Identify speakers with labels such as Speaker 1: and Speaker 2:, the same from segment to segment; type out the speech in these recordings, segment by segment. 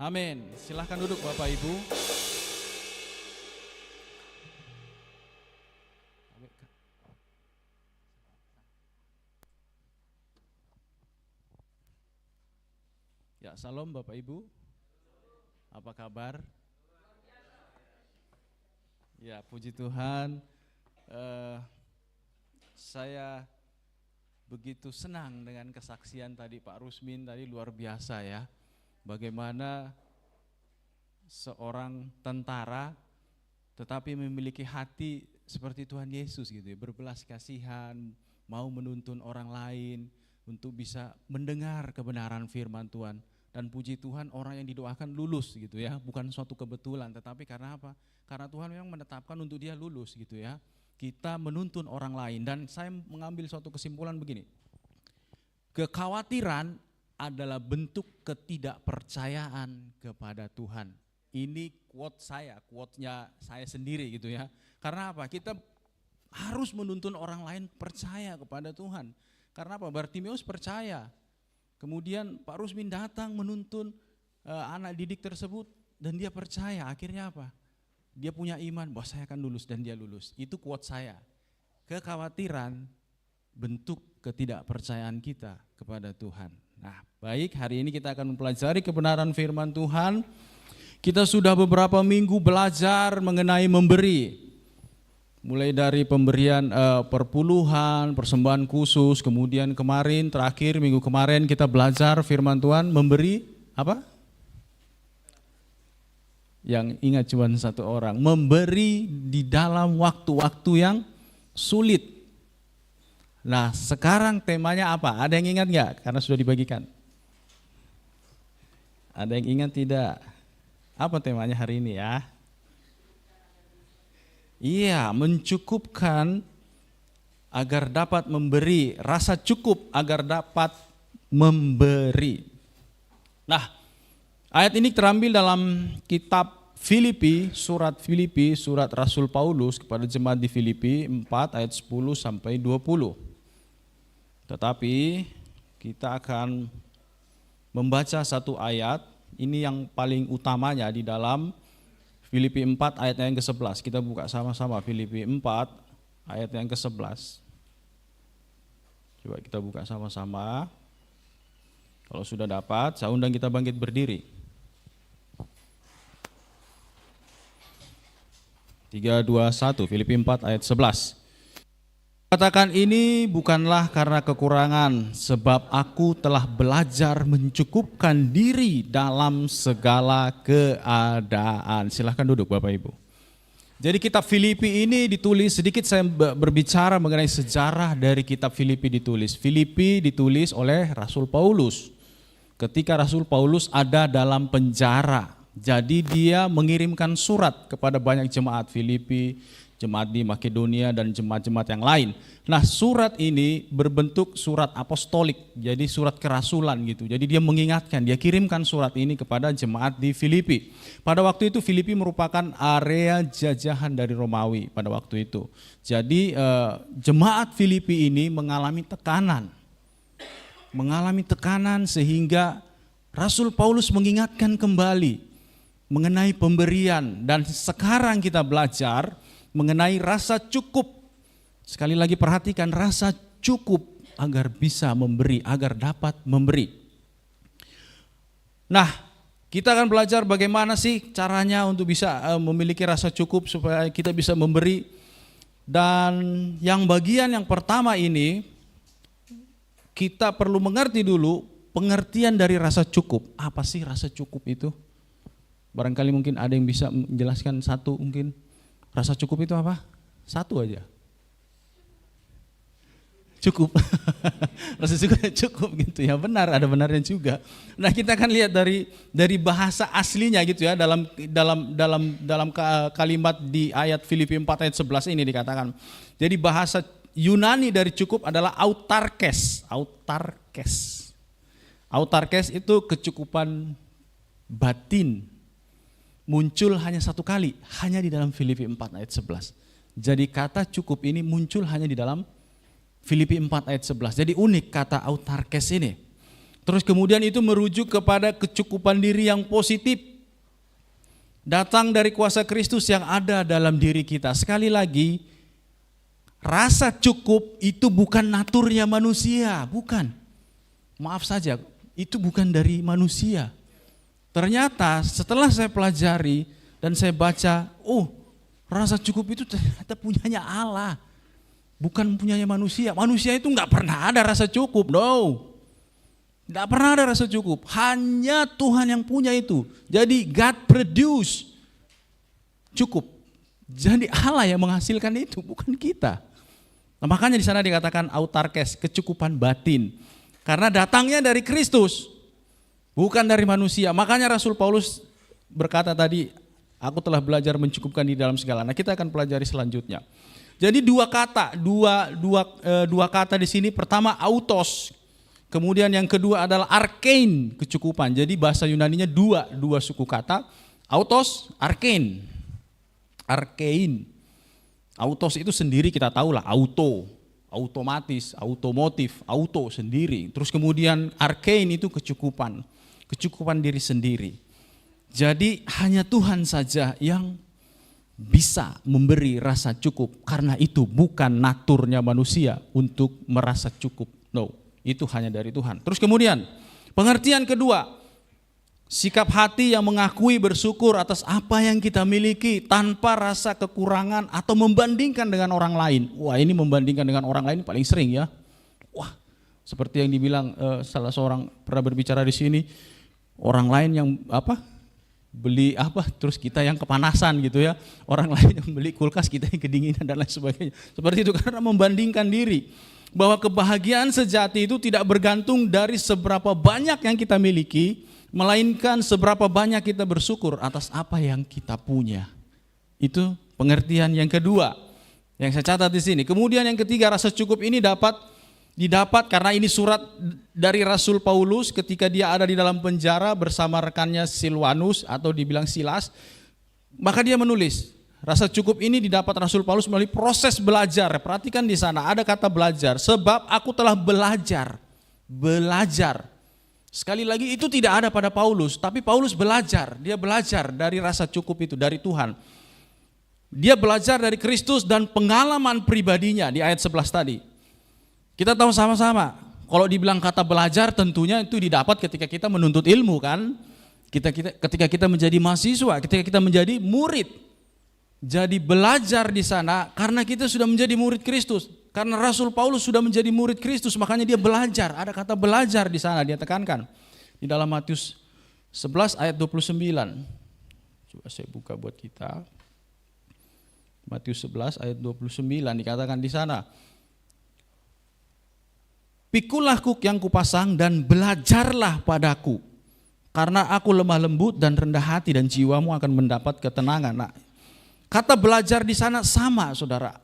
Speaker 1: Amin. Silahkan duduk Bapak Ibu. Ya, salam Bapak Ibu. Apa kabar? Ya, puji Tuhan. Saya begitu senang dengan kesaksian tadi Pak Rusmin tadi, luar biasa ya. Bagaimana seorang tentara tetapi memiliki hati seperti Tuhan Yesus gitu ya, berbelas kasihan, mau menuntun orang lain untuk bisa mendengar kebenaran firman Tuhan. Dan puji Tuhan, orang yang didoakan lulus gitu ya, bukan suatu kebetulan, tetapi karena apa? Karena Tuhan memang menetapkan untuk dia lulus gitu ya. Kita menuntun orang lain, dan saya mengambil suatu kesimpulan begini. Kekhawatiran adalah bentuk ketidakpercayaan kepada Tuhan. Ini quote-nya saya sendiri gitu ya. Karena apa? Kita harus menuntun orang lain percaya kepada Tuhan. Karena apa? Bartimeus percaya. Kemudian Pak Rusmin datang menuntun anak didik tersebut dan dia percaya. Akhirnya apa? Dia punya iman bahwa saya akan lulus dan dia lulus. Itu quote saya. Kekhawatiran bentuk ketidakpercayaan kita kepada Tuhan. Nah, baik, hari ini kita akan mempelajari kebenaran firman Tuhan. Kita sudah beberapa minggu belajar mengenai memberi. Mulai dari pemberian perpuluhan, persembahan khusus, kemudian kemarin terakhir minggu kemarin kita belajar firman Tuhan memberi apa? Yang ingat cuma satu orang, memberi di dalam waktu-waktu yang sulit. Nah, sekarang temanya apa? Ada yang ingat nggak? Karena sudah dibagikan. Ada yang ingat tidak? Apa temanya hari ini ya? Iya, mencukupkan agar dapat memberi, rasa cukup agar dapat memberi. Nah, ayat ini terambil dalam kitab Filipi, surat Rasul Paulus kepada jemaat di Filipi 4 ayat 10 sampai 20. Tetapi kita akan membaca satu ayat, ini yang paling utamanya di dalam Filipi 4 ayat yang ke-11. Kita buka sama-sama Filipi 4 ayat yang ke-11. Coba kita buka sama-sama. Kalau sudah dapat, saya undang kita bangkit berdiri. 3, 2, 1, Filipi 4 ayat 11. Katakan ini bukanlah karena kekurangan, sebab aku telah belajar mencukupkan diri dalam segala keadaan. Silahkan duduk Bapak Ibu. Jadi kitab Filipi ini ditulis, sedikit saya berbicara mengenai sejarah dari kitab Filipi ditulis. Filipi ditulis oleh Rasul Paulus. Ketika Rasul Paulus ada dalam penjara, jadi dia mengirimkan surat kepada banyak jemaat Filipi, jemaat di Makedonia dan jemaat-jemaat yang lain. Nah, surat ini berbentuk surat apostolik, jadi surat kerasulan gitu. Jadi dia mengingatkan, dia kirimkan surat ini kepada jemaat di Filipi. Pada waktu itu Filipi merupakan area jajahan dari Romawi pada waktu itu. Jadi jemaat Filipi ini mengalami tekanan sehingga Rasul Paulus mengingatkan kembali mengenai pemberian, dan sekarang kita belajar mengenai rasa cukup. Sekali lagi perhatikan, rasa cukup agar bisa memberi, agar dapat memberi. Nah, kita akan belajar bagaimana sih caranya untuk bisa memiliki rasa cukup supaya kita bisa memberi. Dan yang bagian yang pertama ini, kita perlu mengerti dulu pengertian dari rasa cukup. Apa sih rasa cukup itu? Barangkali mungkin ada yang bisa menjelaskan satu mungkin. Rasa cukup itu apa? Satu aja. Cukup. Rasa cukup gitu ya. Benar, ada benarnya juga. Nah, kita akan lihat dari bahasa aslinya gitu ya, dalam kalimat di ayat Filipi 4 ayat 11 ini dikatakan. Jadi bahasa Yunani dari cukup adalah autarkes. Autarkes itu kecukupan batin. Muncul hanya satu kali, hanya di dalam Filipi 4 ayat 11. Jadi kata cukup ini muncul hanya di dalam Filipi 4 ayat 11. Jadi unik kata autarkes ini. Terus kemudian itu merujuk kepada kecukupan diri yang positif. Datang dari kuasa Kristus yang ada dalam diri kita. Sekali lagi, rasa cukup itu bukan naturnya manusia, bukan. Maaf saja, itu bukan dari manusia. Ternyata setelah saya pelajari dan saya baca, rasa cukup itu ternyata punyanya Allah. Bukan punyanya manusia. Manusia itu enggak pernah ada rasa cukup, no. Enggak pernah ada rasa cukup. Hanya Tuhan yang punya itu. Jadi God produce cukup. Jadi Allah yang menghasilkan itu, bukan kita. Nah, makanya di sana dikatakan autarkes, kecukupan batin. Karena datangnya dari Kristus, bukan dari manusia. Makanya Rasul Paulus berkata tadi, aku telah belajar mencukupkan di dalam segala. Nah, kita akan pelajari selanjutnya. Jadi dua kata di sini. Pertama autos, kemudian yang kedua adalah arkein, kecukupan. Jadi bahasa Yunaninya dua suku kata, autos, arkein. Arkein. Autos itu sendiri kita tahu lah, auto, otomatis, otomotif, auto sendiri. Terus kemudian arkein itu kecukupan diri sendiri. Jadi hanya Tuhan saja yang bisa memberi rasa cukup, karena itu bukan naturnya manusia untuk merasa cukup. No, itu hanya dari Tuhan. Terus kemudian pengertian kedua, sikap hati yang mengakui bersyukur atas apa yang kita miliki tanpa rasa kekurangan atau membandingkan dengan orang lain. Wah, ini membandingkan dengan orang lain paling sering ya. Wah, seperti yang dibilang salah seorang pernah berbicara di sini, orang lain yang beli terus kita yang kepanasan gitu ya, orang lain yang beli kulkas kita yang kedinginan dan lain sebagainya. Seperti itu, karena membandingkan diri. Bahwa kebahagiaan sejati itu tidak bergantung dari seberapa banyak yang kita miliki, melainkan seberapa banyak kita bersyukur atas apa yang kita punya. Itu pengertian yang kedua yang saya catat di sini. Kemudian yang ketiga, rasa cukup ini didapat karena ini surat dari Rasul Paulus ketika dia ada di dalam penjara bersama rekannya Silwanus atau dibilang Silas. Maka dia menulis, rasa cukup ini didapat Rasul Paulus melalui proses belajar. Perhatikan di sana ada kata belajar, sebab aku telah belajar. Sekali lagi itu tidak ada pada Paulus, tapi Paulus belajar. Dia belajar dari rasa cukup itu dari Tuhan. Dia belajar dari Kristus dan pengalaman pribadinya di ayat 11 tadi. Kita tahu sama-sama, kalau dibilang kata belajar tentunya itu didapat ketika kita menuntut ilmu kan. Ketika kita menjadi mahasiswa, ketika kita menjadi murid. Jadi belajar di sana karena kita sudah menjadi murid Kristus. Karena Rasul Paulus sudah menjadi murid Kristus, makanya dia belajar. Ada kata belajar di sana, dia tekankan. Di dalam Matius 11 ayat 29. Coba saya buka buat kita. Matius 11 ayat 29 dikatakan di sana. Pikulah kuk yang kupasang dan belajarlah padaku, karena aku lemah lembut dan rendah hati dan jiwamu akan mendapat ketenangan. Nah, kata belajar di sana sama, saudara.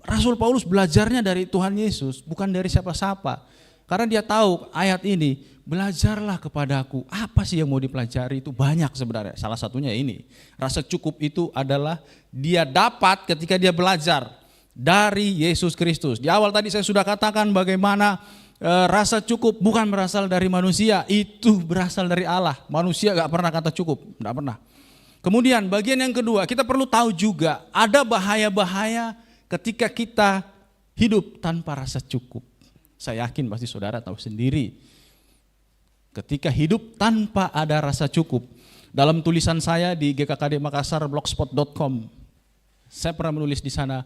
Speaker 1: Rasul Paulus belajarnya dari Tuhan Yesus, bukan dari siapa-siapa. Karena dia tahu ayat ini, belajarlah kepadaku. Apa sih yang mau dipelajari? Itu banyak sebenarnya. Salah satunya ini, rasa cukup itu adalah dia dapat ketika dia belajar dari Yesus Kristus. Di awal tadi saya sudah katakan bagaimana rasa cukup bukan berasal dari manusia, itu berasal dari Allah. Manusia gak pernah kata cukup, gak pernah. Kemudian bagian yang kedua, kita perlu tahu juga ada bahaya-bahaya ketika kita hidup tanpa rasa cukup. Saya yakin pasti saudara tahu sendiri. Ketika hidup tanpa ada rasa cukup. Dalam tulisan saya di GKKD Makassar blogspot.com, saya pernah menulis di sana,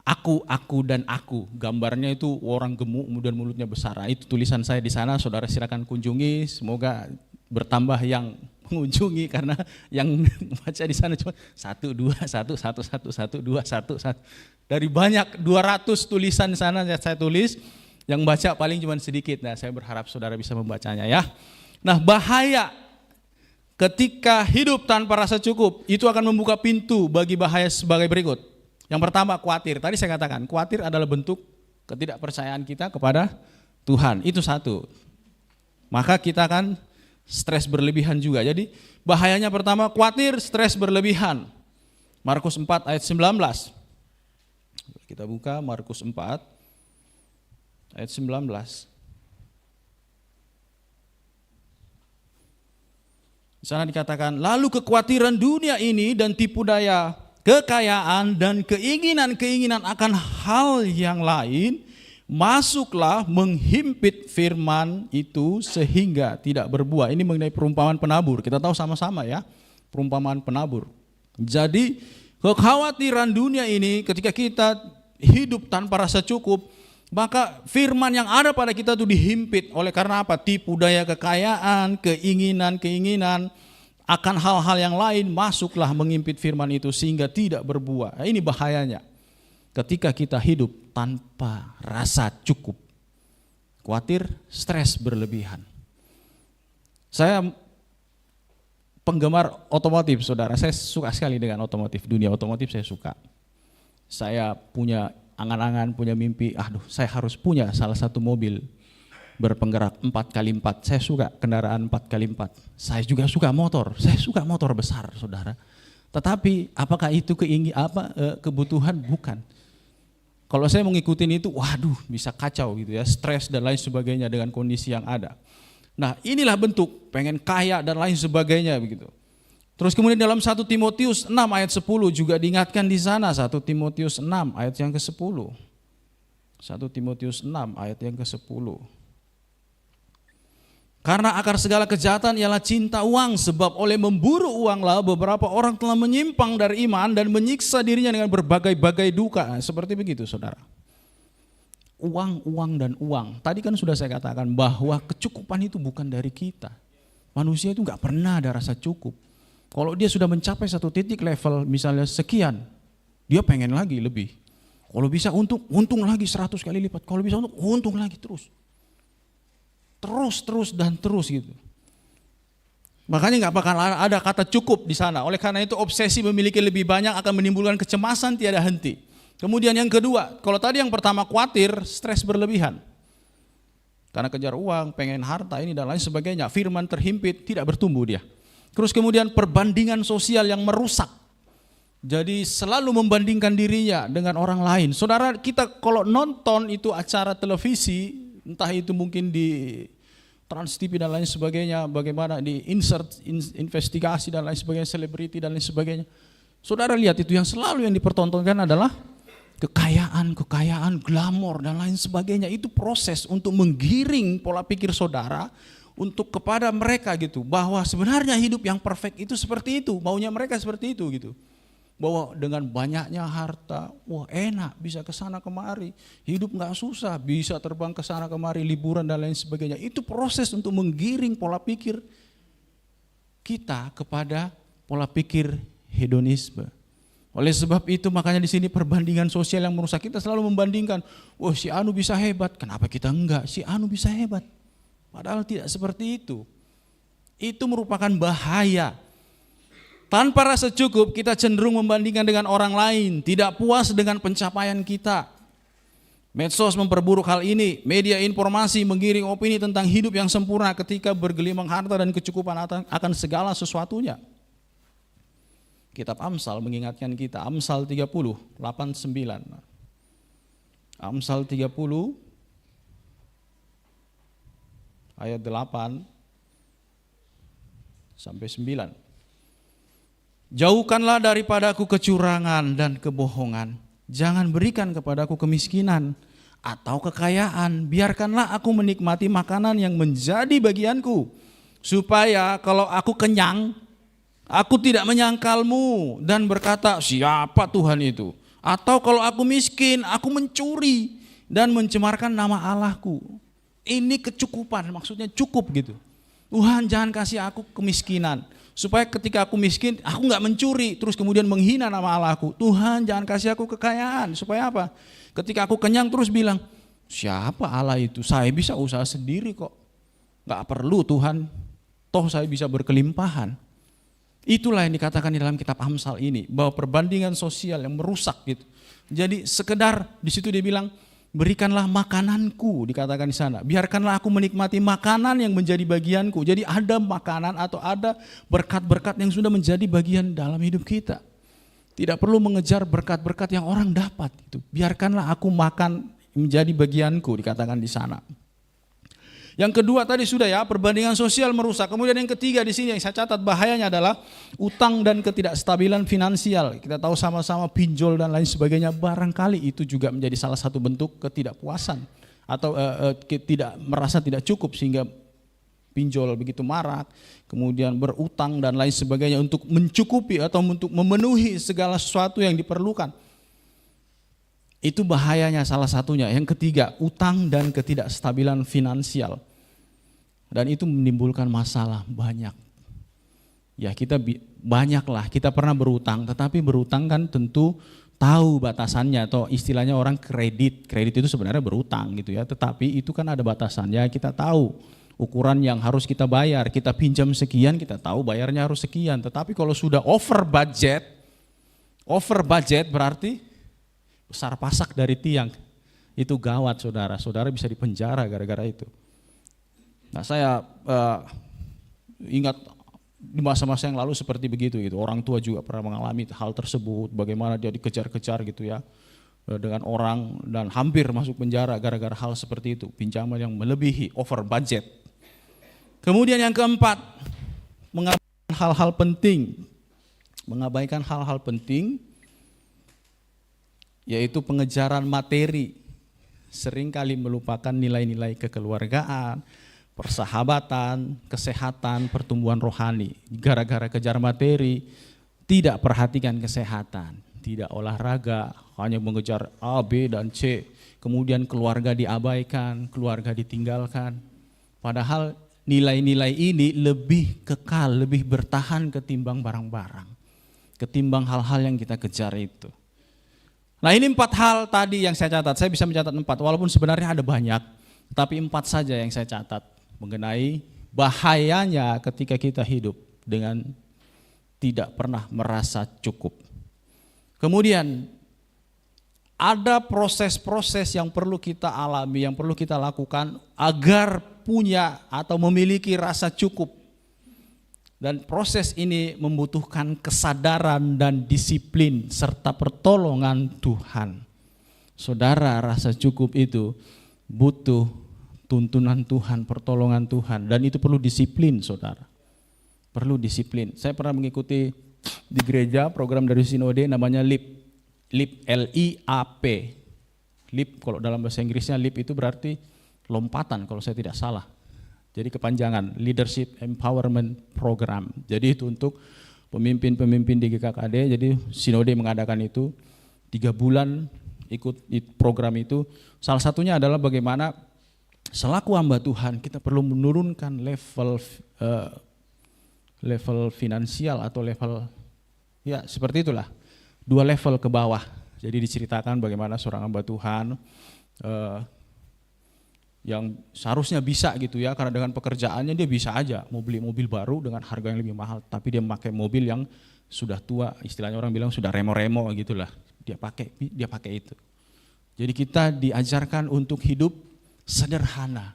Speaker 1: aku, dan aku. Gambarnya itu orang gemuk, kemudian mulutnya besar. Itu tulisan saya di sana, saudara silakan kunjungi. Semoga bertambah yang mengunjungi, karena yang baca di sana cuma 1, 2, 1, 1, 1, 1, 2, 1, 1. Dari banyak 200 tulisan di sana saya tulis, yang baca paling cuma sedikit. Nah, saya berharap saudara bisa membacanya ya. Nah, bahaya ketika hidup tanpa rasa cukup, itu akan membuka pintu bagi bahaya sebagai berikut. Yang pertama, khawatir. Tadi saya katakan, khawatir adalah bentuk ketidakpercayaan kita kepada Tuhan. Itu satu. Maka kita akan stres berlebihan juga. Jadi bahayanya pertama, khawatir, stres berlebihan. Markus 4 ayat 19. Kita buka Markus 4 ayat 19. Di sana dikatakan, lalu kekhawatiran dunia ini dan tipu daya, kekayaan dan keinginan-keinginan akan hal yang lain, masuklah menghimpit firman itu sehingga tidak berbuah. Ini mengenai perumpamaan penabur. Kita tahu sama-sama ya, perumpamaan penabur. Jadi kekhawatiran dunia ini ketika kita hidup tanpa rasa cukup, maka firman yang ada pada kita itu dihimpit. Oleh karena apa? Tipu daya kekayaan, keinginan-keinginan akan hal-hal yang lain, masuklah mengimpit firman itu sehingga tidak berbuah. Nah, ini bahayanya ketika kita hidup tanpa rasa cukup. Khawatir, stres berlebihan. Saya penggemar otomotif, saudara. Saya suka sekali dengan otomotif, dunia otomotif saya suka. Saya punya angan-angan, punya mimpi, saya harus punya salah satu mobil berpenggerak 4x4. Saya suka kendaraan 4x4. Saya juga suka motor. Saya suka motor besar, saudara. Tetapi apakah itu kebutuhan? Bukan. Kalau saya mengikuti itu, bisa kacau gitu ya, stres dan lain sebagainya dengan kondisi yang ada. Nah, inilah bentuk pengen kaya dan lain sebagainya begitu. Terus kemudian dalam 1 Timotius 6 ayat 10 juga diingatkan di sana, 1 Timotius 6 ayat yang ke-10. 1 Timotius 6 ayat yang ke-10. Karena akar segala kejahatan ialah cinta uang, sebab oleh memburu uanglah beberapa orang telah menyimpang dari iman dan menyiksa dirinya dengan berbagai-bagai duka. Seperti begitu, saudara. Uang, uang, dan uang. Tadi kan sudah saya katakan bahwa kecukupan itu bukan dari kita. Manusia itu gak pernah ada rasa cukup. Kalau dia sudah mencapai satu titik level misalnya sekian, dia pengen lagi lebih. Kalau bisa untung lagi 100 kali lipat. Kalau bisa untung lagi terus. Terus gitu. Makanya nggak bakal ada kata cukup di sana. Oleh karena itu obsesi memiliki lebih banyak akan menimbulkan kecemasan tiada henti. Kemudian yang kedua, kalau tadi yang pertama khawatir, stres berlebihan. Karena kejar uang, pengen harta ini dan lain sebagainya. Firman terhimpit, tidak bertumbuh dia. Terus kemudian perbandingan sosial yang merusak. Jadi selalu membandingkan dirinya dengan orang lain. Saudara, kita kalau nonton itu acara televisi, entah itu mungkin di Trans TV dan lain sebagainya, bagaimana di investigasi dan lain sebagainya, selebriti dan lain sebagainya. Saudara lihat itu yang selalu yang dipertontonkan adalah kekayaan, glamor dan lain sebagainya. Itu proses untuk menggiring pola pikir saudara untuk kepada mereka gitu, bahwa sebenarnya hidup yang perfect itu seperti itu, maunya mereka seperti itu gitu. Bahwa dengan banyaknya harta, enak, bisa ke sana kemari, hidup nggak susah, bisa terbang ke sana kemari, liburan dan lain sebagainya. Itu proses untuk menggiring pola pikir kita kepada pola pikir hedonisme. Oleh sebab itu makanya di sini perbandingan sosial yang merusak. Kita selalu membandingkan, si Anu bisa hebat, kenapa kita enggak? Si Anu bisa hebat. Padahal tidak seperti itu. Itu merupakan bahaya. Tanpa rasa cukup kita cenderung membandingkan dengan orang lain, tidak puas dengan pencapaian kita. Medsos memperburuk hal ini, media informasi menggiring opini tentang hidup yang sempurna ketika bergelimang harta dan kecukupan akan segala sesuatunya. Kitab Amsal mengingatkan kita, Amsal 30, 8-9. Amsal 30 ayat 8 sampai 9. Jauhkanlah daripadaku kecurangan dan kebohongan. Jangan berikan kepadaku kemiskinan atau kekayaan. Biarkanlah aku menikmati makanan yang menjadi bagianku. Supaya kalau aku kenyang, aku tidak menyangkalmu dan berkata, siapa Tuhan itu? Atau kalau aku miskin, aku mencuri dan mencemarkan nama Allahku. Ini kecukupan, maksudnya cukup gitu. Tuhan jangan kasih aku kemiskinan. Supaya ketika aku miskin, aku gak mencuri, terus kemudian menghina nama Allahku. Tuhan jangan kasih aku kekayaan, supaya apa? Ketika aku kenyang terus bilang, siapa Allah itu? Saya bisa usaha sendiri kok. Gak perlu Tuhan, toh saya bisa berkelimpahan. Itulah yang dikatakan di dalam kitab Amsal ini, bahwa perbandingan sosial yang merusak gitu. Jadi sekedar di situ dia bilang, berikanlah makananku, dikatakan di sana. Biarkanlah aku menikmati makanan yang menjadi bagianku. Jadi ada makanan atau ada berkat-berkat yang sudah menjadi bagian dalam hidup kita. Tidak perlu mengejar berkat-berkat yang orang dapat. Biarkanlah aku makan menjadi bagianku, dikatakan di sana. Yang kedua tadi sudah ya, perbandingan sosial merusak. Kemudian yang ketiga di sini yang saya catat bahayanya adalah utang dan ketidakstabilan finansial. Kita tahu sama-sama pinjol dan lain sebagainya, barangkali itu juga menjadi salah satu bentuk ketidakpuasan atau tidak merasa tidak cukup sehingga pinjol begitu marak, kemudian berutang dan lain sebagainya untuk mencukupi atau untuk memenuhi segala sesuatu yang diperlukan. Itu bahayanya salah satunya. Yang ketiga, utang dan ketidakstabilan finansial. Dan itu menimbulkan masalah banyak. Ya kita banyaklah, kita pernah berutang, tetapi berutang kan tentu tahu batasannya, atau istilahnya orang kredit. Kredit itu sebenarnya berutang gitu ya, tetapi itu kan ada batasannya, kita tahu ukuran yang harus kita bayar. Kita pinjam sekian, kita tahu bayarnya harus sekian. Tetapi kalau sudah over budget berarti besar pasak dari tiang. Itu gawat saudara, saudara bisa dipenjara gara-gara itu. Nah saya ingat di masa-masa yang lalu seperti begitu gitu. Orang tua juga pernah mengalami hal tersebut, bagaimana dia dikejar-kejar gitu ya dengan orang dan hampir masuk penjara gara-gara hal seperti itu, pinjaman yang melebihi, over budget. Kemudian yang keempat, mengabaikan hal-hal penting. Mengabaikan hal-hal penting yaitu pengejaran materi. Seringkali melupakan nilai-nilai kekeluargaan, persahabatan, kesehatan, pertumbuhan rohani. Gara-gara kejar materi, tidak perhatikan kesehatan, tidak olahraga, hanya mengejar A, B, dan C. Kemudian keluarga diabaikan, keluarga ditinggalkan. Padahal nilai-nilai ini lebih kekal, lebih bertahan ketimbang barang-barang, ketimbang hal-hal yang kita kejar itu. Nah ini 4 hal tadi yang saya catat, saya bisa mencatat 4, walaupun sebenarnya ada banyak, tapi 4 saja yang saya catat mengenai bahayanya ketika kita hidup dengan tidak pernah merasa cukup. Kemudian ada proses-proses yang perlu kita alami, yang perlu kita lakukan agar punya atau memiliki rasa cukup. Dan proses ini membutuhkan kesadaran dan disiplin serta pertolongan Tuhan. Saudara, rasa cukup itu butuh tuntunan Tuhan, pertolongan Tuhan, dan itu perlu disiplin saudara. Perlu disiplin. Saya pernah mengikuti di gereja program dari Sinode namanya LEAP. LEAP, L-I-A-P. LEAP kalau dalam bahasa Inggrisnya LEAP itu berarti lompatan kalau saya tidak salah. Jadi kepanjangan Leadership Empowerment Program. Jadi itu untuk pemimpin-pemimpin di GKKD. Jadi Sinode mengadakan itu 3 bulan ikut program itu. Salah satunya adalah bagaimana selaku hamba Tuhan kita perlu menurunkan level finansial atau level ya seperti itulah, 2 level ke bawah. Jadi diceritakan bagaimana seorang hamba Tuhan yang seharusnya bisa gitu ya, karena dengan pekerjaannya dia bisa aja mau beli mobil baru dengan harga yang lebih mahal, tapi dia memakai mobil yang sudah tua, istilahnya orang bilang sudah remo-remo gitulah, dia pakai itu. Jadi kita diajarkan untuk hidup sederhana,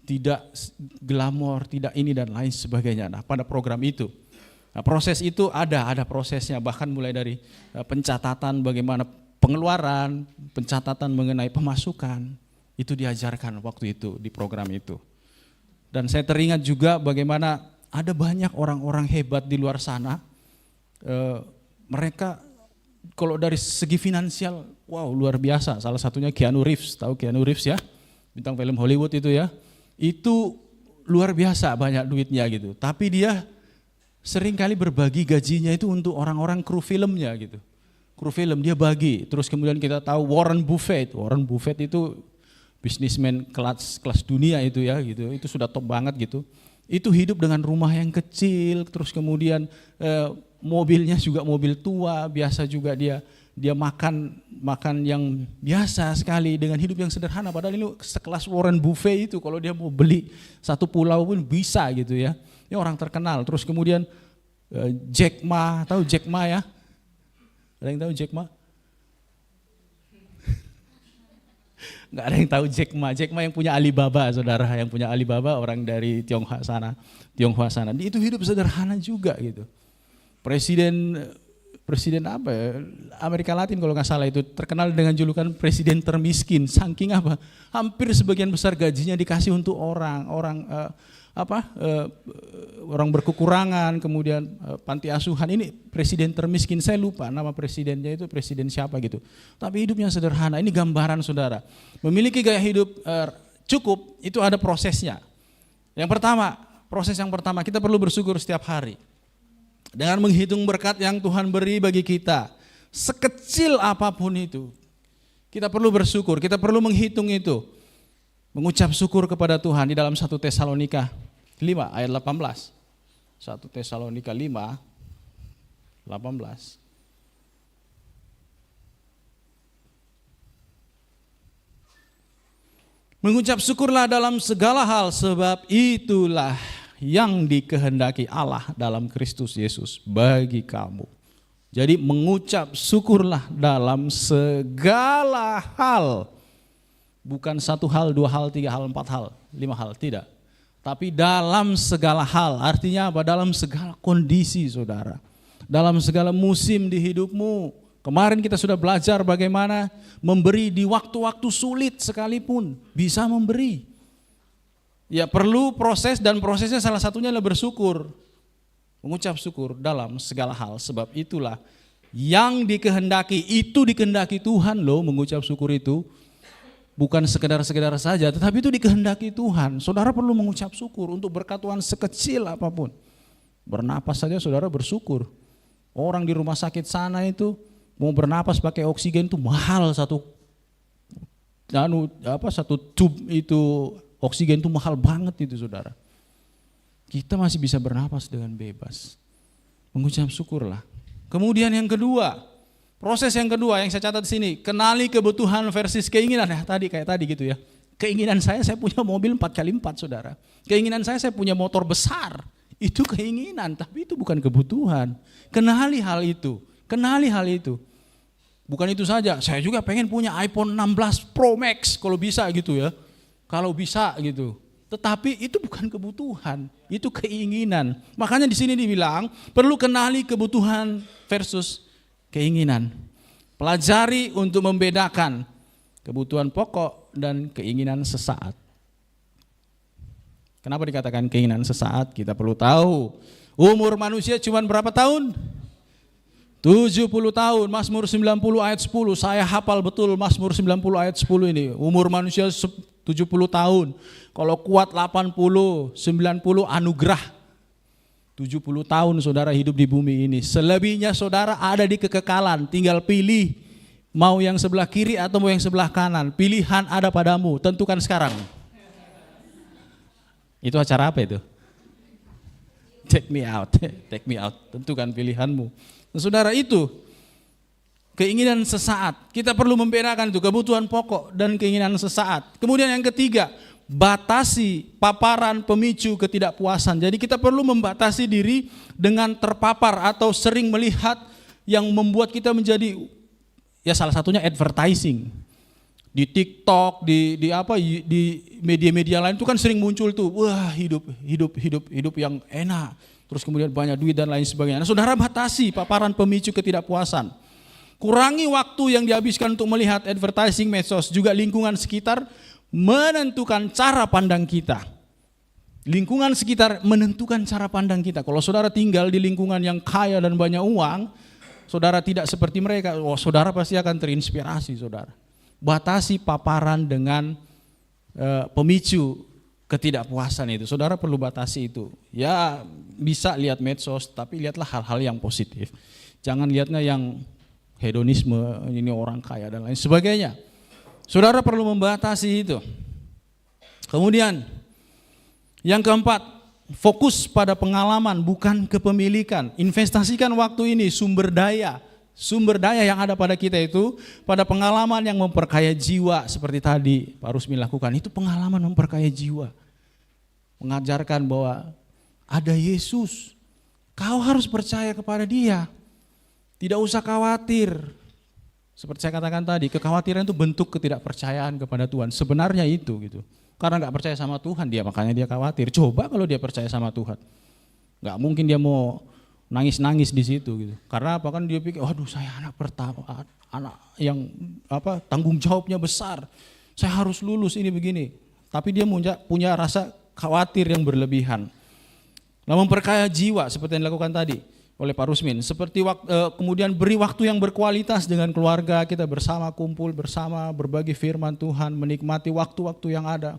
Speaker 1: tidak glamor, tidak ini dan lain sebagainya. Nah pada program itu, nah, proses itu ada prosesnya, bahkan mulai dari pencatatan bagaimana pengeluaran, pencatatan mengenai pemasukan, itu diajarkan waktu itu di program itu. Dan saya teringat juga bagaimana ada banyak orang-orang hebat di luar sana, mereka kalau dari segi finansial, wow luar biasa. Salah satunya Keanu Reeves, tahu Keanu Reeves ya, bintang film Hollywood itu ya, itu luar biasa banyak duitnya gitu. Tapi dia seringkali berbagi gajinya itu untuk orang-orang kru filmnya gitu. Kru film dia bagi. Terus kemudian kita tahu Warren Buffett itu bisnismen kelas dunia itu ya gitu, itu sudah top banget gitu. Itu hidup dengan rumah yang kecil, terus kemudian mobilnya juga mobil tua, biasa juga dia makan yang biasa sekali dengan hidup yang sederhana. Padahal ini sekelas Warren Buffett itu kalau dia mau beli 1 pulau pun bisa gitu ya. Ini orang terkenal. Terus kemudian Jack Ma, tahu Jack Ma ya? Ada yang tahu Jack Ma? Nggak ada yang tahu Jack Ma. Jack Ma yang punya Alibaba, saudara, yang punya Alibaba orang dari Tionghoa sana. Itu hidup sederhana juga gitu. Presiden presiden apa ya, Amerika Latin kalau nggak salah itu terkenal dengan julukan presiden termiskin. Saking apa? Hampir sebagian besar gajinya dikasih untuk orang berkekurangan, kemudian panti asuhan. Ini presiden termiskin, saya lupa nama presidennya itu presiden siapa gitu. Tapi hidupnya sederhana. Ini gambaran saudara. Memiliki gaya hidup cukup itu ada prosesnya. Proses yang pertama kita perlu bersyukur setiap hari. Dengan menghitung berkat yang Tuhan beri bagi kita, sekecil apapun itu, kita perlu bersyukur, kita perlu menghitung itu. Mengucap syukur kepada Tuhan di dalam 1 Tesalonika 5 ayat 18. 1 Tesalonika 5, 18. Mengucap syukurlah dalam segala hal, sebab itulah yang dikehendaki Allah dalam Kristus Yesus bagi kamu. Jadi mengucap syukurlah dalam segala hal. Bukan 1 hal, 2 hal, 3 hal, 4 hal, 5 hal, tidak. Tapi dalam segala hal, artinya apa? Dalam segala kondisi saudara. Dalam segala musim di hidupmu. Kemarin kita sudah belajar bagaimana memberi di waktu-waktu sulit sekalipun. Bisa memberi. Ya perlu proses dan prosesnya salah satunya adalah bersyukur. Mengucap syukur dalam segala hal. Sebab itulah yang dikehendaki, itu dikehendaki Tuhan loh mengucap syukur itu. Bukan sekedar-sekedar saja, tetapi itu dikehendaki Tuhan. Saudara perlu mengucap syukur untuk berkat Tuhan sekecil apapun. Bernapas saja saudara bersyukur. Orang di rumah sakit sana itu mau bernapas pakai oksigen itu mahal, satu tube itu oksigen itu mahal banget itu saudara. Kita masih bisa bernapas dengan bebas. Mengucap syukurlah. Kemudian yang kedua, proses yang kedua yang saya catat di sini, kenali kebutuhan versus keinginan. Ya kayak tadi gitu ya. Keinginan saya punya mobil 4x4 saudara. Keinginan saya punya motor besar. Itu keinginan, tapi itu bukan kebutuhan. Kenali hal itu. Bukan itu saja, saya juga pengen punya iPhone 16 Pro Max kalau bisa gitu ya. Kalau bisa gitu. Tetapi itu bukan kebutuhan, itu keinginan. Makanya di sini dibilang perlu kenali kebutuhan versus keinginan. Pelajari untuk membedakan kebutuhan pokok dan keinginan sesaat. Kenapa dikatakan keinginan sesaat? Kita perlu tahu. Umur manusia cuma berapa tahun? 70 tahun, Mazmur 90 ayat 10, saya hafal betul Mazmur 90 ayat 10 ini. Umur manusia 70 tahun, kalau kuat 80, 90 anugerah. 70 tahun saudara hidup di bumi ini, selebihnya saudara ada di kekekalan, tinggal pilih mau yang sebelah kiri atau mau yang sebelah kanan. Pilihan ada padamu, tentukan sekarang. Itu acara apa itu? Take me out, tentukan pilihanmu. Nah, saudara itu keinginan sesaat. Kita perlu membedakan itu kebutuhan pokok dan keinginan sesaat. Kemudian yang ketiga, batasi paparan pemicu ketidakpuasan. Jadi kita perlu membatasi diri dengan terpapar atau sering melihat yang membuat kita menjadi, ya salah satunya advertising. Di TikTok, di media-media lain itu kan sering muncul tuh, wah hidup yang enak. Terus kemudian banyak duit dan lain sebagainya. Nah, saudara batasi paparan pemicu ketidakpuasan. Kurangi waktu yang dihabiskan untuk melihat advertising medsos, juga lingkungan sekitar menentukan cara pandang kita. Lingkungan sekitar menentukan cara pandang kita. Kalau saudara tinggal di lingkungan yang kaya dan banyak uang, saudara tidak seperti mereka, saudara pasti akan terinspirasi saudara. Batasi paparan dengan pemicu ketidakpuasan itu. Saudara perlu batasi itu. Ya bisa lihat medsos, tapi lihatlah hal-hal yang positif. Jangan lihatnya yang hedonisme, ini orang kaya dan lain sebagainya. Saudara perlu membatasi itu. Kemudian yang keempat, fokus pada pengalaman bukan kepemilikan. Investasikan waktu ini, sumber daya yang ada pada kita itu pada pengalaman yang memperkaya jiwa, seperti tadi Pak Rusmi lakukan. Itu pengalaman memperkaya jiwa. Mengajarkan bahwa ada Yesus, kau harus percaya kepada Dia, tidak usah khawatir. Seperti saya katakan tadi, kekhawatiran itu bentuk ketidakpercayaan kepada Tuhan. Sebenarnya itu gitu. Karena nggak percaya sama Tuhan dia, makanya dia khawatir. Coba kalau dia percaya sama Tuhan, nggak mungkin dia mau nangis-nangis di situ gitu. Karena apa, kan dia pikir, waduh saya anak pertama, anak yang tanggung jawabnya besar, saya harus lulus ini begini. Tapi dia punya rasa khawatir yang berlebihan. Nah, memperkaya jiwa seperti yang dilakukan tadi oleh Pak Rusmin, seperti kemudian beri waktu yang berkualitas dengan keluarga kita bersama, kumpul bersama, berbagi firman Tuhan, menikmati waktu-waktu yang ada.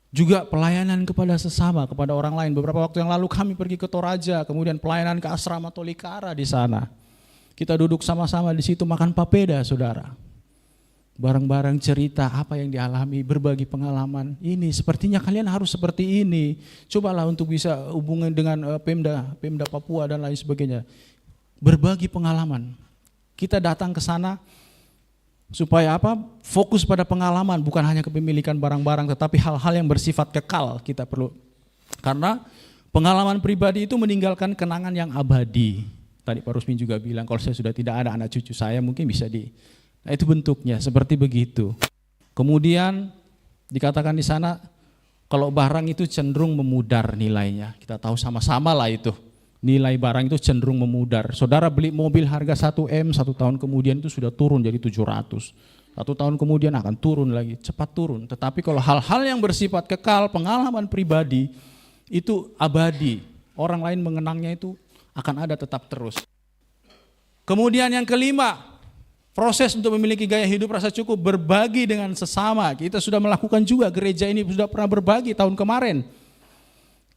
Speaker 1: Juga pelayanan kepada sesama, kepada orang lain. Beberapa waktu yang lalu kami pergi ke Toraja, kemudian pelayanan ke asrama Tolikara di sana. Kita duduk sama-sama di situ makan papeda, saudara. Bareng-bareng cerita apa yang dialami, berbagi pengalaman. Ini sepertinya kalian harus seperti ini. Cobalah untuk bisa hubungan dengan Pemda Papua dan lain sebagainya. Berbagi pengalaman. Kita datang ke sana supaya apa? Fokus pada pengalaman, bukan hanya kepemilikan barang-barang, tetapi hal-hal yang bersifat kekal kita perlu. Karena pengalaman pribadi itu meninggalkan kenangan yang abadi. Tadi Pak Rusmin juga bilang, kalau saya sudah tidak ada anak cucu saya mungkin bisa nah itu bentuknya seperti begitu. Kemudian dikatakan di sana, kalau barang itu cenderung memudar nilainya. Kita tahu sama-sama lah itu. Nilai barang itu cenderung memudar. Saudara beli mobil harga 1M, 1 tahun kemudian itu sudah turun jadi 700. 1 tahun kemudian akan turun lagi, cepat turun. Tetapi kalau hal-hal yang bersifat kekal, pengalaman pribadi, itu abadi. Orang lain mengenangnya itu akan ada tetap terus. Kemudian yang kelima, proses untuk memiliki gaya hidup rasa cukup, berbagi dengan sesama. Kita sudah melakukan juga, gereja ini sudah pernah berbagi tahun kemarin.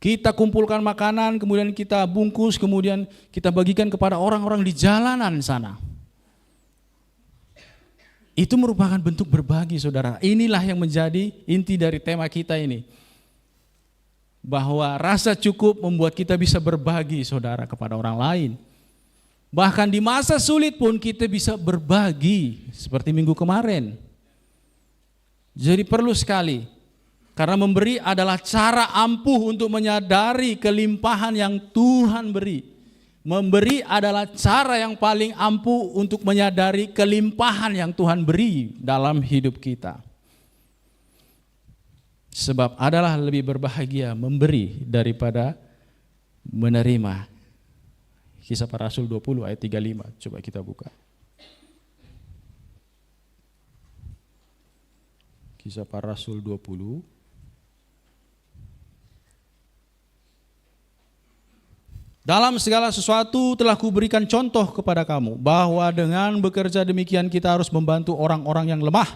Speaker 1: Kita kumpulkan makanan, kemudian kita bungkus, kemudian kita bagikan kepada orang-orang di jalanan sana. Itu merupakan bentuk berbagi, saudara. Inilah yang menjadi inti dari tema kita ini. Bahwa rasa cukup membuat kita bisa berbagi, saudara, kepada orang lain. Bahkan di masa sulit pun kita bisa berbagi, seperti minggu kemarin. Jadi perlu sekali. Karena memberi adalah cara ampuh untuk menyadari kelimpahan yang Tuhan beri. Memberi adalah cara yang paling ampuh untuk menyadari kelimpahan yang Tuhan beri dalam hidup kita. Sebab adalah lebih berbahagia memberi daripada menerima. Kisah Para Rasul 20 ayat 35, coba kita buka. Kisah Para Rasul 20. Dalam segala sesuatu telah kuberikan contoh kepada kamu, bahwa dengan bekerja demikian kita harus membantu orang-orang yang lemah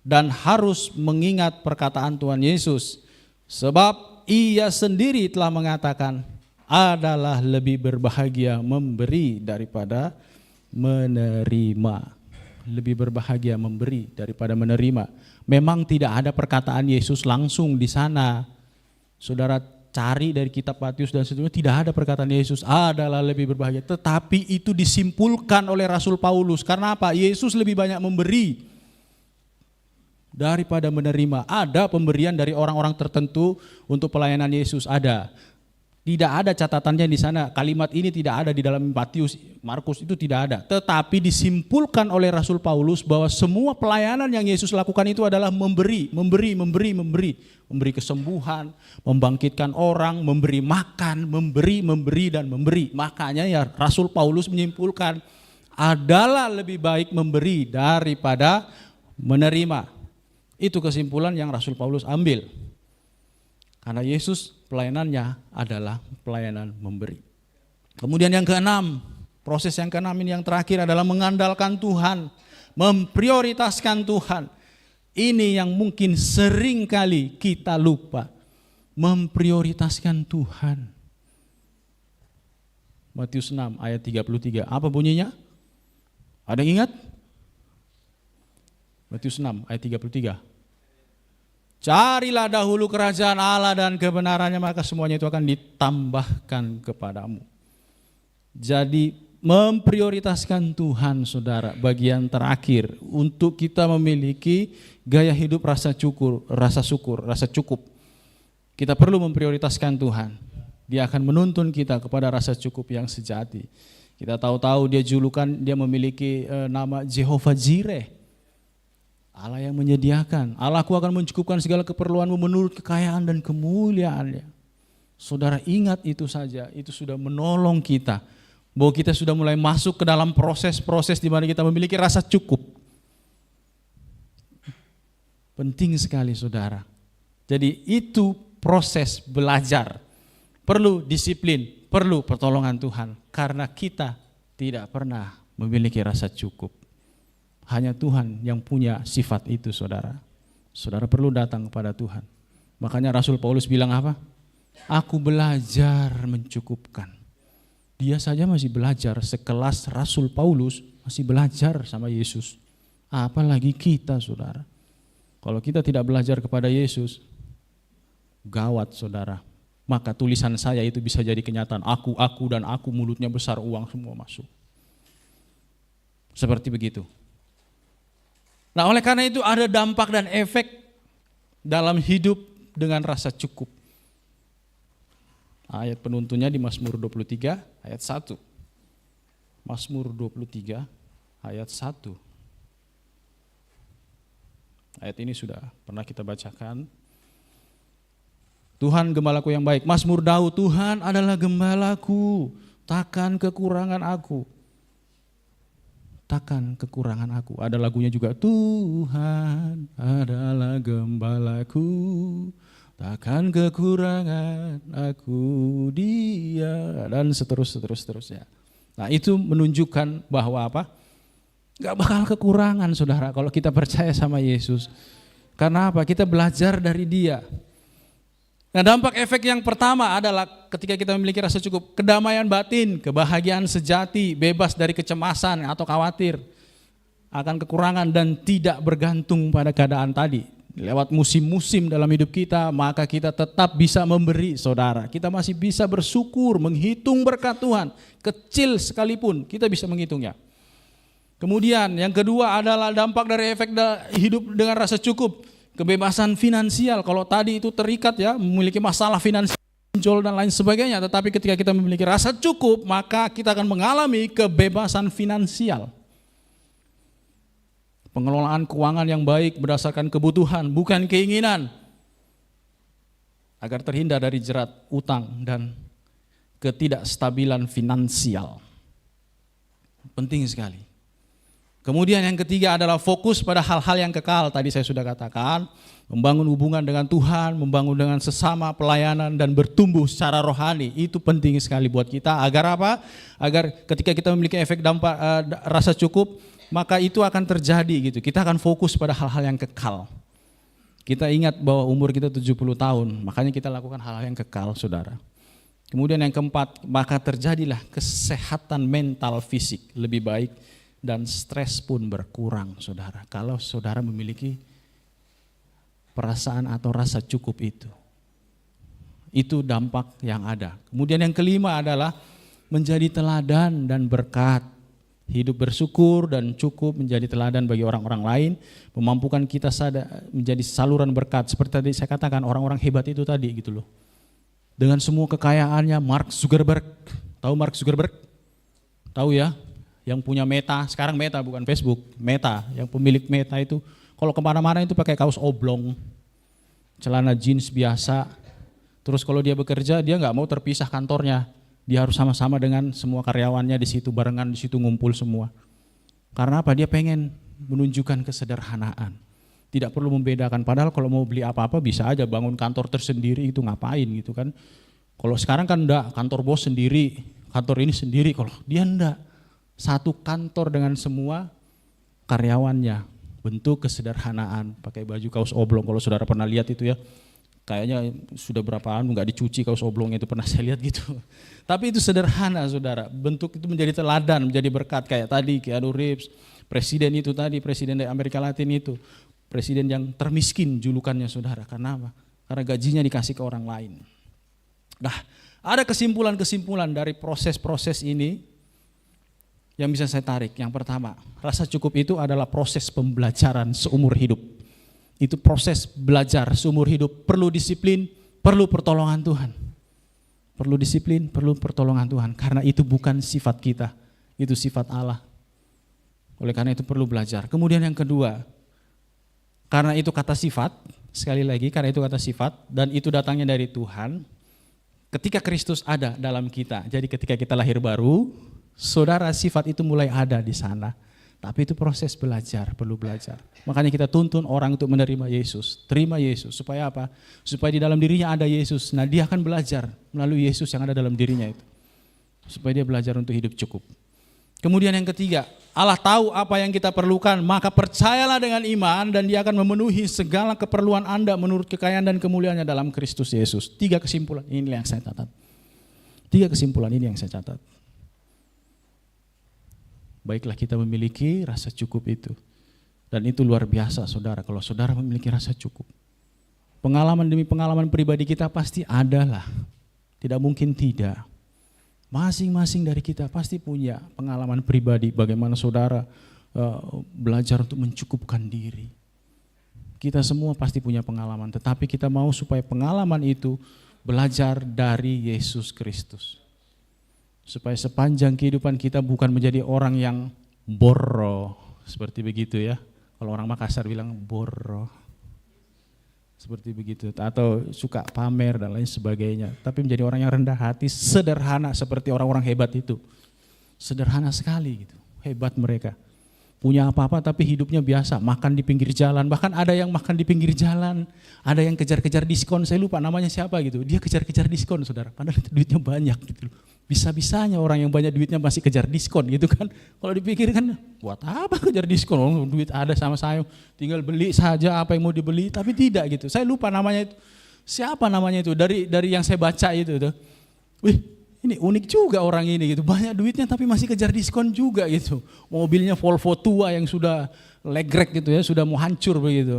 Speaker 1: dan harus mengingat perkataan Tuhan Yesus. Sebab ia sendiri telah mengatakan, adalah lebih berbahagia memberi daripada menerima. Lebih berbahagia memberi daripada menerima. Memang tidak ada perkataan Yesus langsung di sana. Saudara cari dari kitab Matius dan seterusnya, tidak ada perkataan Yesus adalah lebih berbahagia. Tetapi itu disimpulkan oleh Rasul Paulus. Karena apa? Yesus lebih banyak memberi daripada menerima. Ada pemberian dari orang-orang tertentu untuk pelayanan Yesus, ada. Tidak ada catatannya di sana. Kalimat ini tidak ada di dalam Matius, Markus, itu tidak ada. Tetapi disimpulkan oleh Rasul Paulus bahwa semua pelayanan yang Yesus lakukan itu adalah memberi. Memberi kesembuhan, membangkitkan orang, memberi makan, memberi dan memberi. Makanya ya Rasul Paulus menyimpulkan adalah lebih baik memberi daripada menerima. Itu kesimpulan yang Rasul Paulus ambil. Karena Yesus pelayanannya adalah pelayanan memberi. Kemudian yang keenam, proses yang keenam ini yang terakhir adalah mengandalkan Tuhan, memprioritaskan Tuhan. Ini yang mungkin sering kali kita lupa, memprioritaskan Tuhan. Matius 6 ayat 33, apa bunyinya? Ada yang ingat? Matius 6 ayat 33. Carilah dahulu kerajaan Allah dan kebenarannya, maka semuanya itu akan ditambahkan kepadamu. Jadi memprioritaskan Tuhan, saudara, bagian terakhir untuk kita memiliki gaya hidup rasa cukup. Kita perlu memprioritaskan Tuhan. Dia akan menuntun kita kepada rasa cukup yang sejati. Kita tahu-tahu dia memiliki nama Jehovah Jireh. Allah yang menyediakan. Allahku akan mencukupkan segala keperluanmu menurut kekayaan dan kemuliaannya. Saudara ingat itu saja, itu sudah menolong kita. Bahwa kita sudah mulai masuk ke dalam proses-proses di mana kita memiliki rasa cukup. Penting sekali saudara. Jadi itu proses belajar. Perlu disiplin, perlu pertolongan Tuhan. Karena kita tidak pernah memiliki rasa cukup. Hanya Tuhan yang punya sifat itu saudara. Saudara perlu datang kepada Tuhan. Makanya Rasul Paulus bilang apa? Aku belajar mencukupkan. Dia saja masih belajar, sekelas Rasul Paulus masih belajar sama Yesus. Apalagi kita saudara. Kalau kita tidak belajar kepada Yesus, gawat saudara. Maka tulisan saya itu bisa jadi kenyataan. Aku dan aku, mulutnya besar, uang semua masuk. Seperti begitu. Nah oleh karena itu ada dampak dan efek dalam hidup dengan rasa cukup. Ayat penuntunnya di Mazmur 23 ayat 1. Mazmur 23 ayat 1. Ayat ini sudah pernah kita bacakan. Tuhan gembalaku yang baik. Mazmur Daud, Tuhan adalah gembalaku, takkan kekurangan aku. Takkan kekurangan aku. Ada lagunya juga, Tuhan adalah gembalaku, takkan kekurangan aku dia, dan seterusnya. Nah itu menunjukkan bahwa apa? Gak bakal kekurangan saudara kalau kita percaya sama Yesus. Karena apa? Kita belajar dari Dia. Nah dampak efek yang pertama adalah ketika kita memiliki rasa cukup, kedamaian batin, kebahagiaan sejati, bebas dari kecemasan atau khawatir akan kekurangan dan tidak bergantung pada keadaan tadi. Lewat musim-musim dalam hidup kita, maka kita tetap bisa memberi saudara. Kita masih bisa bersyukur, menghitung berkat Tuhan, kecil sekalipun kita bisa menghitungnya. Kemudian yang kedua adalah dampak dari efek hidup dengan rasa cukup. Kebebasan finansial, kalau tadi itu terikat ya, memiliki masalah finansial, pinjol dan lain sebagainya. Tetapi ketika kita memiliki rasa cukup, maka kita akan mengalami kebebasan finansial. Pengelolaan keuangan yang baik berdasarkan kebutuhan, bukan keinginan. Agar terhindar dari jerat utang dan ketidakstabilan finansial. Penting sekali. Kemudian yang ketiga adalah fokus pada hal-hal yang kekal. Tadi saya sudah katakan, membangun hubungan dengan Tuhan, membangun dengan sesama, pelayanan dan bertumbuh secara rohani. Itu penting sekali buat kita. Agar apa? Agar ketika kita memiliki efek dampak rasa cukup, maka itu akan terjadi gitu. Kita akan fokus pada hal-hal yang kekal. Kita ingat bahwa umur kita 70 tahun, makanya kita lakukan hal-hal yang kekal, saudara. Kemudian yang keempat, maka terjadilah kesehatan mental fisik lebih baik. Dan stres pun berkurang saudara. Kalau saudara memiliki perasaan atau rasa cukup itu. Itu dampak yang ada. Kemudian yang kelima adalah menjadi teladan dan berkat. Hidup bersyukur dan cukup menjadi teladan bagi orang-orang lain. Memampukan kita menjadi saluran berkat. Seperti tadi saya katakan, orang-orang hebat itu tadi gitu loh. Dengan semua kekayaannya, Mark Zuckerberg. Tahu Mark Zuckerberg? Tahu ya? Yang punya Meta, sekarang Meta bukan Facebook, Meta, yang pemilik Meta itu kalau kemana-mana itu pakai kaos oblong, celana jeans biasa, terus kalau dia bekerja dia nggak mau terpisah kantornya, dia harus sama-sama dengan semua karyawannya di situ, barengan di situ ngumpul semua. Karena apa? Dia pengen menunjukkan kesederhanaan, tidak perlu membedakan, padahal kalau mau beli apa-apa bisa aja bangun kantor tersendiri itu ngapain gitu kan. Kalau sekarang kan enggak, kantor bos sendiri, kantor ini sendiri, kalau dia enggak. Satu kantor dengan semua karyawannya, bentuk kesederhanaan, pakai baju kaos oblong. Kalau saudara pernah lihat itu ya, kayaknya sudah berapaan nggak dicuci kaos oblongnya itu, pernah saya lihat gitu. Tapi itu sederhana saudara, bentuk itu menjadi teladan, menjadi berkat. Kayak tadi Keanu Reeves, presiden itu tadi, presiden dari Amerika Latin itu, presiden yang termiskin julukannya saudara. Karena apa? Karena gajinya dikasih ke orang lain. Nah, ada kesimpulan-kesimpulan dari proses-proses ini yang bisa saya tarik. Yang pertama, rasa cukup itu adalah proses pembelajaran seumur hidup. Itu proses belajar seumur hidup, perlu disiplin, perlu pertolongan Tuhan. Perlu disiplin, perlu pertolongan Tuhan, karena itu bukan sifat kita, itu sifat Allah. Oleh karena itu perlu belajar. Kemudian yang kedua, karena itu kata sifat, sekali lagi karena itu kata sifat, dan itu datangnya dari Tuhan, ketika Kristus ada dalam kita. Jadi ketika kita lahir baru, saudara, sifat itu mulai ada di sana. Tapi itu proses belajar, perlu belajar. Makanya kita tuntun orang untuk menerima Yesus, terima Yesus. Supaya apa? Supaya di dalam dirinya ada Yesus. Nah, dia akan belajar melalui Yesus yang ada dalam dirinya itu. Supaya dia belajar untuk hidup cukup. Kemudian yang ketiga, Allah tahu apa yang kita perlukan, maka percayalah dengan iman dan dia akan memenuhi segala keperluan Anda menurut kekayaan dan kemuliaannya dalam Kristus Yesus. 3 kesimpulan ini yang saya catat. 3 kesimpulan ini yang saya catat. Baiklah kita memiliki rasa cukup itu. Dan itu luar biasa saudara, kalau saudara memiliki rasa cukup. Pengalaman demi pengalaman pribadi kita pasti adalah, tidak mungkin tidak. Masing-masing dari kita pasti punya pengalaman pribadi bagaimana saudara belajar untuk mencukupkan diri. Kita semua pasti punya pengalaman, tetapi kita mau supaya pengalaman itu belajar dari Yesus Kristus. Supaya sepanjang kehidupan kita bukan menjadi orang yang boro, seperti begitu ya. Kalau orang Makassar bilang boro. Seperti begitu, atau suka pamer dan lain sebagainya. Tapi menjadi orang yang rendah hati, sederhana seperti orang-orang hebat itu. Sederhana sekali gitu, hebat mereka. Punya apa-apa tapi hidupnya biasa, makan di pinggir jalan. Bahkan ada yang makan di pinggir jalan, ada yang kejar-kejar diskon, saya lupa namanya siapa gitu. Dia kejar-kejar diskon saudara, padahal itu duitnya banyak gitu loh. Bisa-bisanya orang yang banyak duitnya masih kejar diskon gitu kan. Kalau dipikir kan, buat apa kejar diskon? Oh, duit ada sama saya, tinggal beli saja apa yang mau dibeli. Tapi tidak gitu. Saya lupa namanya itu. Siapa namanya itu? Dari yang saya baca itu tuh. Wih, ini unik juga orang ini gitu. Banyak duitnya tapi masih kejar diskon juga gitu. Mobilnya Volvo tua yang sudah legrek gitu ya, sudah mau hancur begitu.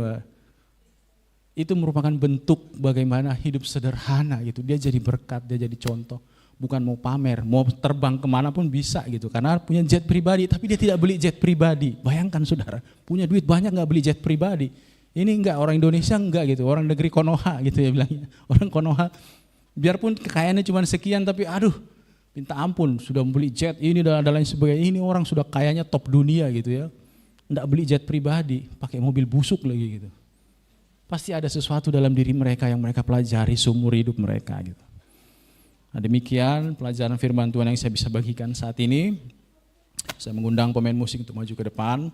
Speaker 1: Itu merupakan bentuk bagaimana hidup sederhana gitu. Dia jadi berkat, dia jadi contoh. Bukan mau pamer, mau terbang kemana pun bisa gitu. Karena punya jet pribadi, tapi dia tidak beli jet pribadi. Bayangkan saudara, punya duit banyak gak beli jet pribadi. Ini enggak, orang Indonesia enggak gitu, orang negeri Konoha gitu ya bilangnya. Orang Konoha, biarpun kekayaannya cuma sekian, tapi aduh, minta ampun, sudah membeli jet ini dan lain sebagainya. Ini orang sudah kayanya top dunia gitu ya. Enggak beli jet pribadi, pakai mobil busuk lagi gitu. Pasti ada sesuatu dalam diri mereka yang mereka pelajari seumur hidup mereka gitu. Nah, demikian pelajaran firman Tuhan yang saya bisa bagikan saat ini. Saya mengundang pemain musik untuk maju ke depan.